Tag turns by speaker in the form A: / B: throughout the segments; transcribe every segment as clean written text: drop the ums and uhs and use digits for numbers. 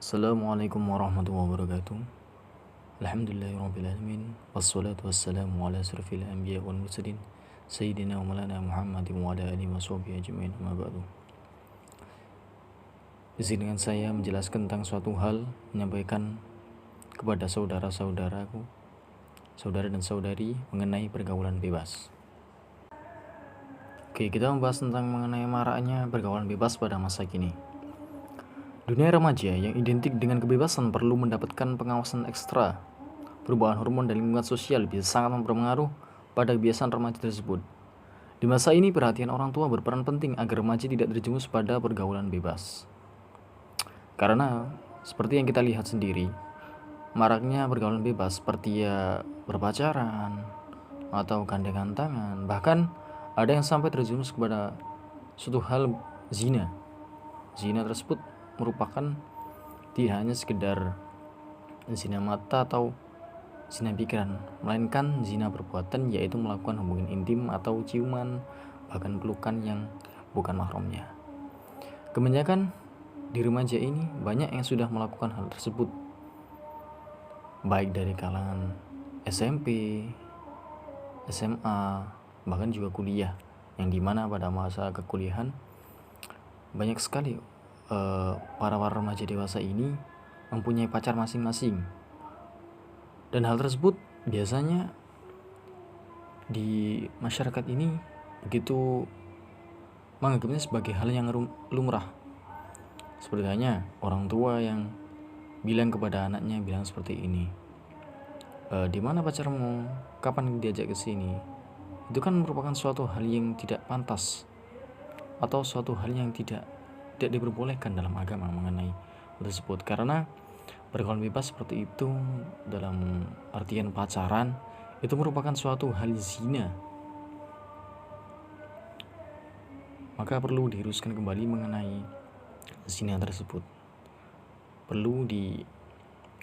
A: Assalamualaikum warahmatullahi wabarakatuh. Alhamdulillahirrabbilalamin. Wassalatu wassalamu ala asrafil anbiya wal mursalin Sayyidina wa maulana Muhammadin wa ala alihi wa sahbihi ajma'in, amma ba'du. Izinkan saya menjelaskan tentang suatu hal, menyampaikan kepada saudara-saudaraku, saudara dan saudari mengenai pergaulan bebas. Oke, kita membahas tentang mengenai maraknya pergaulan bebas pada masa kini. Dunia remaja yang identik dengan kebebasan perlu mendapatkan pengawasan ekstra. Perubahan hormon dan lingkungan sosial bisa sangat berpengaruh pada kebiasaan remaja tersebut. Di masa ini, perhatian orang tua berperan penting agar remaja tidak terjerumus pada pergaulan bebas. Karena, seperti yang kita lihat sendiri, maraknya pergaulan bebas seperti berpacaran atau gandengan tangan, bahkan ada yang sampai terjerumus kepada suatu hal zina. Zina tersebut merupakan tidak hanya sekedar zina mata atau zina pikiran, melainkan zina perbuatan, yaitu melakukan hubungan intim atau ciuman, bahkan pelukan yang bukan mahramnya. Kebanyakan di remaja ini banyak yang sudah melakukan hal tersebut, baik dari kalangan SMP, SMA, bahkan juga kuliah, yang dimana pada masa kekuliahan banyak sekali para remaja dewasa ini mempunyai pacar masing-masing, dan hal tersebut biasanya di masyarakat ini begitu menganggapnya sebagai hal yang lumrah. Seperti hanya orang tua yang bilang kepada anaknya, bilang seperti ini, di mana pacarmu, kapan diajak ke sini? Itu kan merupakan suatu hal yang tidak pantas atau suatu hal yang tidak diperbolehkan dalam agama mengenai tersebut, karena pergaulan bebas seperti itu dalam artian pacaran itu merupakan suatu hal zina. Maka perlu diluruskan kembali mengenai zina tersebut. Perlu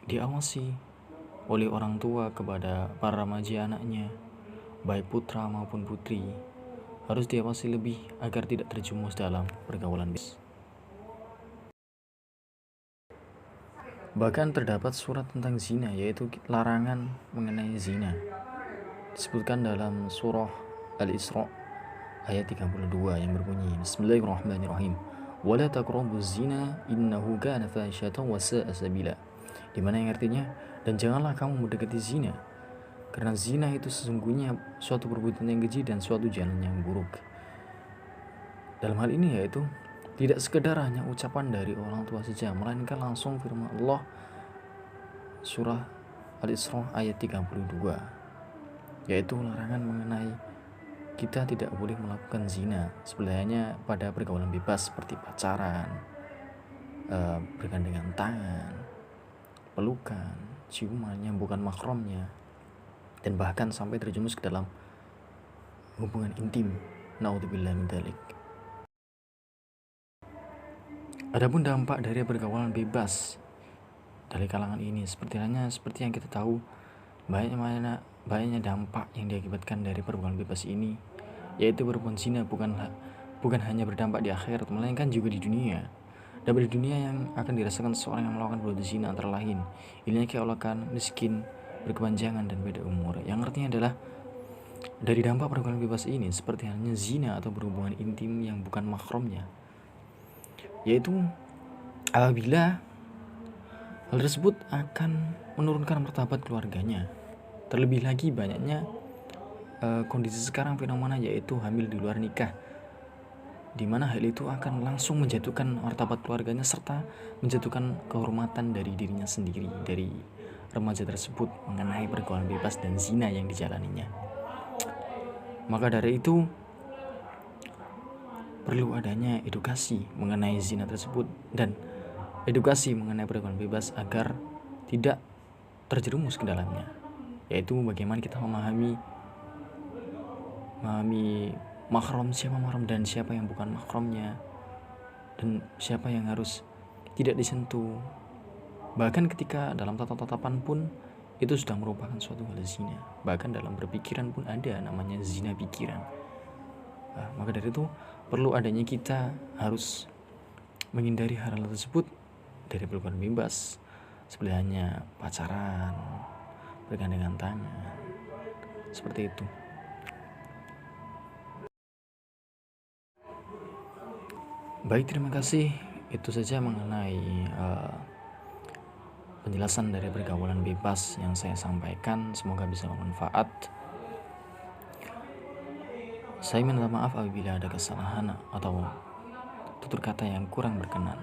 A: diawasi oleh orang tua kepada para remaja anaknya, baik putra maupun putri, harus diawasi lebih agar tidak terjerumus dalam pergaulan bebas. Bahkan terdapat surat tentang zina, yaitu larangan mengenai zina. Disebutkan dalam surah Al-Isra ayat 32 yang berbunyi, Bismillahirrahmanirrahim. Wala taqrabuz zina innahu kana fahisyatan wa sa'a sabila. Di mana yang artinya, dan janganlah kamu mendekati zina, karena zina itu sesungguhnya suatu perbuatan yang keji dan suatu jalan yang buruk. Dalam hal ini yaitu tidak sekedar hanya ucapan dari orang tua saja, melainkan langsung firman Allah surah Al-Isra ayat 32, yaitu larangan mengenai kita tidak boleh melakukan zina sebenarnya pada pergaulan bebas seperti pacaran, bergandengan tangan, pelukan, ciuman yang bukan mahramnya, dan bahkan sampai terjerumus ke dalam hubungan intim. Naudzubillah min dzalik. Adapun dampak dari pergaulan bebas dari kalangan ini seperti yang kita tahu, banyaknya dampak yang diakibatkan dari pergaulan bebas ini, yaitu berhubungan zina bukan hanya berdampak di akhirat, melainkan juga di dunia. Dan di dunia yang akan dirasakan seorang yang melakukan perbuatan zina antara lain ini keolokan, miskin, berkepanjangan, dan beda umur. Yang artinya adalah dari dampak pergaulan bebas ini seperti halnya zina atau berhubungan intim yang bukan mahramnya, yaitu apabila hal tersebut akan menurunkan martabat keluarganya. Terlebih lagi banyaknya kondisi sekarang fenomena yaitu hamil di luar nikah, di mana hal itu akan langsung menjatuhkan martabat keluarganya serta menjatuhkan kehormatan dari dirinya sendiri, dari remaja tersebut mengenai pergaulan bebas dan zina yang dijalaninya. Maka dari itu perlu adanya edukasi mengenai zina tersebut dan edukasi mengenai pergaulan bebas agar tidak terjerumus ke dalamnya, yaitu bagaimana kita memahami mahram, siapa mahram dan siapa yang bukan mahramnya, dan siapa yang harus tidak disentuh. Bahkan ketika dalam tatapan pun itu sudah merupakan suatu hal zina. Bahkan dalam berpikiran pun ada namanya zina pikiran. Maka dari itu perlu adanya kita harus menghindari hal tersebut dari pergaulan bebas, seperti hanya pacaran, bergandengan tangan, seperti itu. Baik, terima kasih. Itu saja mengenai penjelasan dari pergaulan bebas yang saya sampaikan. Semoga bisa bermanfaat. Saya minta maaf apabila ada kesalahan atau tutur kata yang kurang berkenan.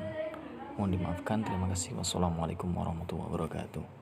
A: Mohon dimaafkan. Terima kasih. Wassalamualaikum warahmatullahi wabarakatuh.